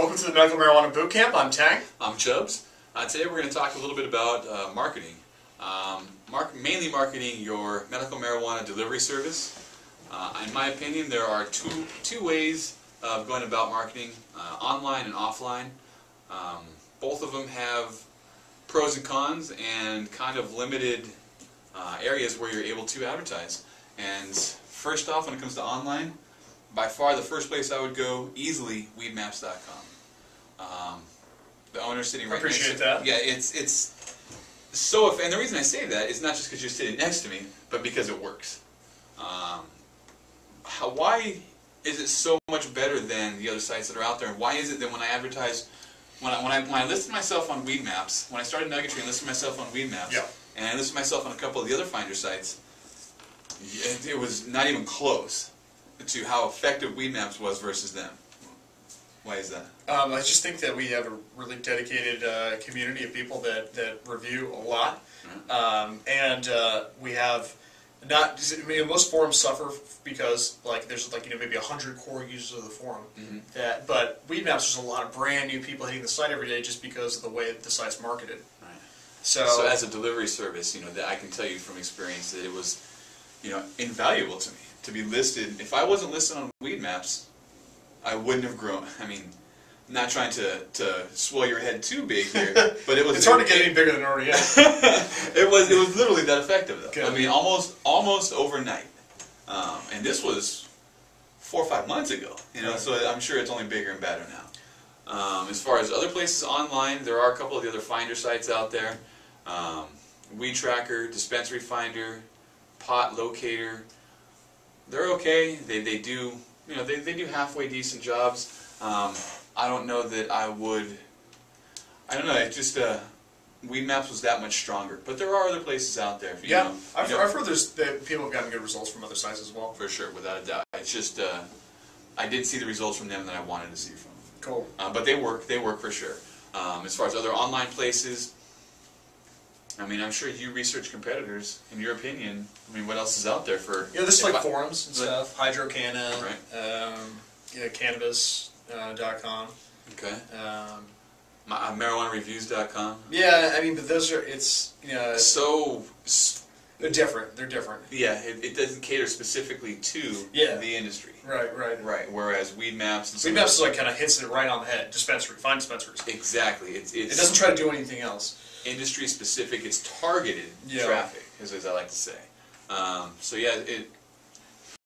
Welcome to the Medical Marijuana Bootcamp. I'm Tang. I'm Chubbs. Today we're going to talk a little bit about marketing. Mainly marketing your medical marijuana delivery service. In my opinion, there are two ways of going about marketing, online and offline. Both of them have pros and cons and kind of limited areas where you're able to advertise. And first off, when it comes to online, by far the first place I would go easily, weedmaps.com. The owner sitting right next to me. Appreciate that. Yeah, it's so. And the reason I say that is not just because you're sitting next to me, but because it works. Why is it so much better than the other sites that are out there? And why is it that when I advertise, when I listed myself on Weedmaps, when I started Nuggetry and listed myself on Weedmaps, yeah, and I listed myself on a couple of the other finder sites, it was not even close to how effective Weedmaps was versus them. Why is that? I just think that we have a really dedicated community of people that review a lot, and we have not. I mean, most forums suffer because there's maybe 100 core users of the forum. But Weedmaps, there's a lot of brand new people hitting the site every day just because of the way that the site's marketed. Right. So as a delivery service, that I can tell you from experience that it was, invaluable to me to be listed. If I wasn't listed on Weedmaps, I wouldn't have grown. I mean, not trying to swell your head too big here, but it was. It's hard to get any bigger than it already is. It was literally that effective though. Good. I mean, almost overnight. And this was 4 or 5 months ago. So I'm sure it's only bigger and better now. As far as other places online, there are a couple of the other finder sites out there. Weed Tracker, Dispensary Finder, Pot Locator. They're okay. They do. They do halfway decent jobs. I don't know that I would. I don't know. It just Weedmaps was that much stronger. But there are other places out there. I've heard that people have gotten good results from other sites as well. For sure, without a doubt. It's just I didn't see the results from them that I wanted to see from them. Cool. But they work. They work for sure. As far as other online places, I mean, I'm sure you research competitors. In your opinion, I mean, what else is out there for? There's forums and stuff. Hydrocana, right? Cannabis.com. Okay. MarijuanaReviews.com. Yeah, I mean, but those are so they're different. They're different. Yeah, it doesn't cater specifically to the industry. Right. Whereas Weedmaps. Weedmaps is kind of hits it right on the head. Find dispensaries. Exactly. It doesn't try to do anything else. Industry specific. It's targeted traffic, as I like to say. So yeah,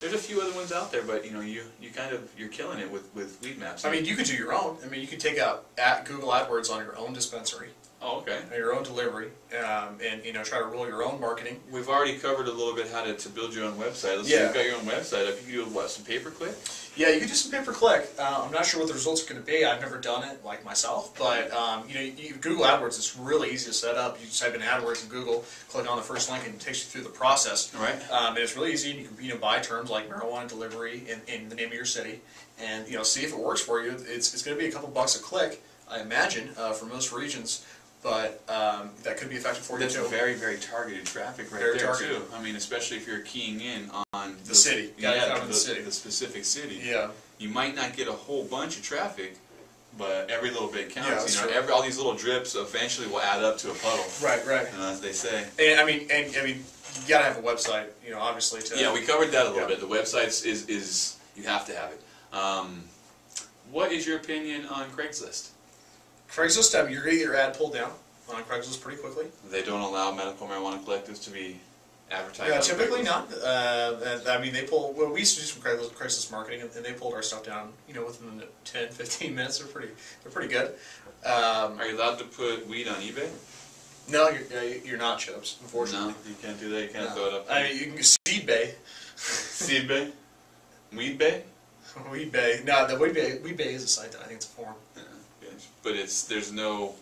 there's a few other ones out there, but you're killing it with Weedmaps. I mean, you could do your own. I mean, you could take out Google AdWords on your own dispensary. Oh, okay. Your own delivery, and try to roll your own marketing. We've already covered a little bit how to build your own website. Let's say you've got your own website. If you could do some pay-per-click. Yeah, you could do some pay-per-click. I'm not sure what the results are going to be. I've never done it myself, but Google AdWords is really easy to set up. You just type in AdWords in Google, click on the first link, and it takes you through the process. Right. And it's really easy. You can buy terms like marijuana delivery in the name of your city, and see if it works for you. It's going to be a couple bucks a click, I imagine, for most regions. But that could be effective for you too. That's very, very targeted traffic right there too. I mean, especially if you're keying in on the city. The specific city. Yeah. You might not get a whole bunch of traffic, but every little bit counts. Yeah, all these little drips eventually will add up to a puddle. Right. As they say. And I mean, you gotta have a website. Obviously. Yeah, we covered that a little bit. The website is you have to have it. What is your opinion on Craigslist? Craigslist, you're going to get your ad pulled down on Craigslist pretty quickly. They don't allow medical marijuana collectives to be advertised. Yeah, typically not. I mean, they pull. Well, we used to do some Craigslist marketing, and they pulled our stuff down. Within 10, 15 minutes. They're pretty good. Are you allowed to put weed on eBay? No, you're not, Chubbs. Unfortunately, no, you can't do that. You can't throw it up. I mean, you can Seed Bay. Seed Bay, Weed Bay. Weed Bay. No, the Weed Bay is a site. I think it's a forum. Yeah. But there's no...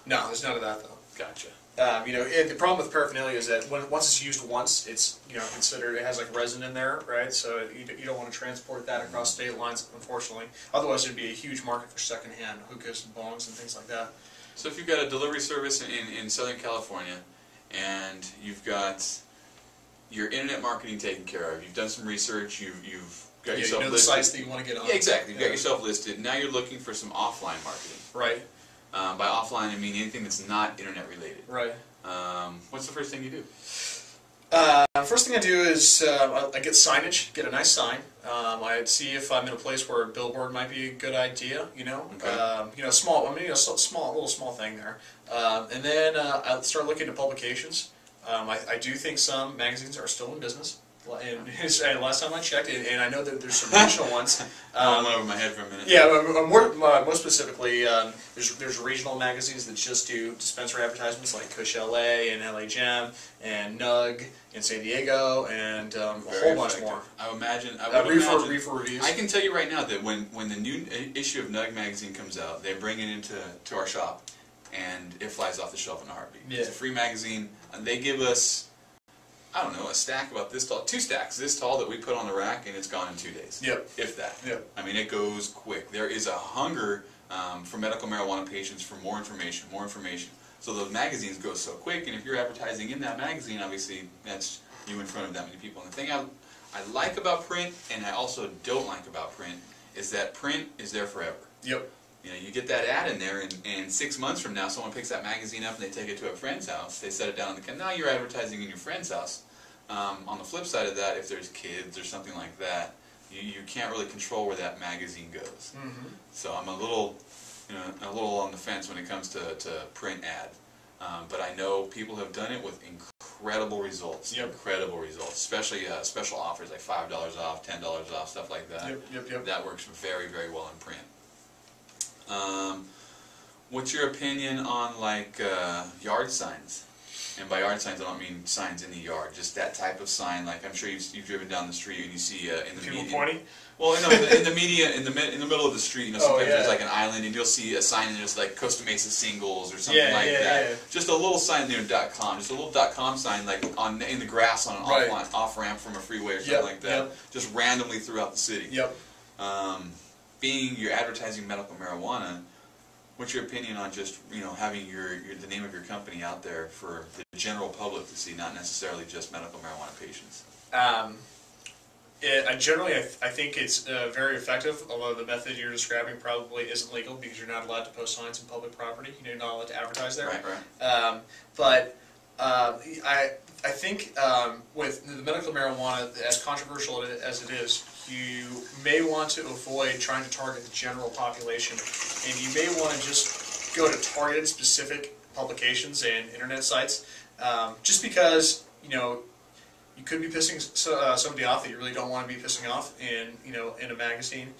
No, there's none of that, though. Gotcha. The problem with paraphernalia is that once it's used once, it's considered, it has resin in there, right? So you don't want to transport that across state lines, unfortunately. Otherwise, there'd be a huge market for secondhand hookahs and bongs and things like that. So if you've got a delivery service in Southern California, and you've got your internet marketing taken care of, you've done some research, you've got you yourself know the listed. sites that you want to get on. Yeah, exactly. You've got yourself listed. Now you're looking for some offline marketing. Right. By offline, I mean anything that's not internet related. Right. What's the first thing you do? First thing I do is I get signage, get a nice sign. I'd see if I'm in a place where a billboard might be a good idea. You know, Okay. small. I mean, small thing there. And then I start looking at publications. I do think some magazines are still in business. And last time I checked, and I know that there's some regional ones. I went over my head for a minute. Yeah, more specifically, there's regional magazines that just do dispensary advertisements like Cush LA and LA Gem and Nug in San Diego and a whole bunch more. I would imagine. Reefer reviews. I can tell you right now that when the new issue of Nug magazine comes out, they bring it into our shop, and it flies off the shelf in a heartbeat. Yeah. It's a free magazine, and they give us, I don't know, a stack about this tall, 2 stacks this tall that we put on the rack, and it's gone in 2 days. Yep. If that. Yep. I mean, it goes quick. There is a hunger for medical marijuana patients for more information, more information. So those magazines go so quick, and if you're advertising in that magazine, obviously that's you in front of that many people. And the thing I like about print, and I also don't like about print, is that print is there forever. Yep. You know, you get that ad in there, and 6 months from now, someone picks that magazine up and they take it to a friend's house. They set it down on the now you're advertising in your friend's house. On the flip side of that, if there's kids or something like that, you can't really control where that magazine goes. Mm-hmm. So I'm a little on the fence when it comes to print ad. But I know people have done it with incredible results. Yep. Incredible results, especially special offers like $5 off, $10 off, stuff like that. Yep. That works very, very well in print. What's your opinion on like yard signs? And by yard signs, I don't mean signs in the yard, just that type of sign. Like I'm sure you've driven down the street and you see in the People media. pointing? Well, in the media, in the middle of the street, you know, sometimes yeah. there's like an island, and you'll see a sign and there's like Costa Mesa Singles or something that. Yeah. Just a little sign there, .com, just a little .com sign like in the grass on an off ramp from a freeway or something like that, just randomly throughout the city. Yep. Being you're advertising medical marijuana, what's your opinion on just having the name of your company out there for the general public to see, not necessarily just medical marijuana patients? I think it's very effective, although the method you're describing probably isn't legal because you're not allowed to post signs in public property. You're not allowed to advertise there. Right. But I think with the medical marijuana, as controversial as it is, you may want to avoid trying to target the general population, and you may want to just go to targeted specific publications and internet sites, just because you could be pissing somebody off that you really don't want to be pissing off in a magazine,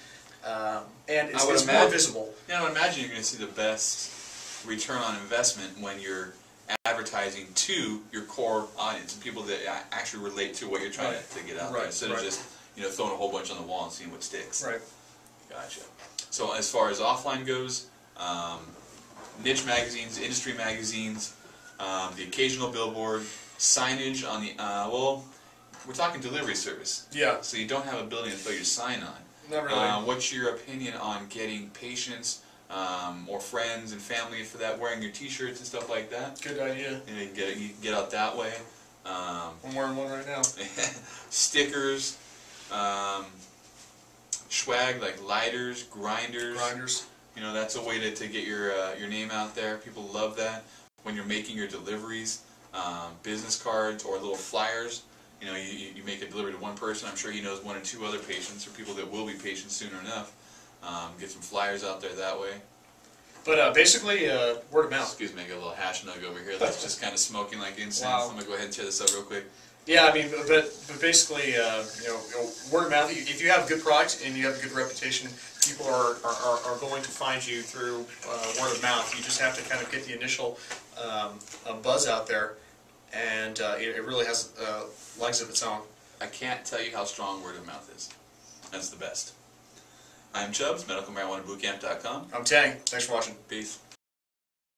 and it's more visible. Yeah, I would imagine you're going to see the best return on investment when you're advertising to your core audience and people that actually relate to what you're trying to get out there, instead of just throwing a whole bunch on the wall and seeing what sticks. Right. Gotcha. So as far as offline goes, niche magazines, industry magazines, the occasional billboard, signage on the we're talking delivery service. Yeah. So you don't have a building to throw your sign on. Not really. What's your opinion on getting patients or friends and family for that, wearing your T-shirts and stuff like that? Good idea. You can get out that way. I'm wearing one right now. Stickers, swag like lighters, grinders. That's a way to get your name out there. People love that. When you're making your deliveries, business cards or little flyers. You make a delivery to one person. I'm sure he knows 1 or 2 other patients or people that will be patients sooner enough. Get some flyers out there that way. But basically, word of mouth. Excuse me, I got a little hash nug over here that's just kind of smoking like incense. Wow. I'm gonna go ahead and tear this up real quick. Yeah, I mean, but basically, word of mouth. If you have a good product and you have a good reputation, people are going to find you through word of mouth. You just have to kind of get the initial buzz out there, and it really has legs of its own. I can't tell you how strong word of mouth is. That's the best. I'm Chubbs, medicalmarijuanabootcamp.com. I'm Tang. Thanks for watching. Peace.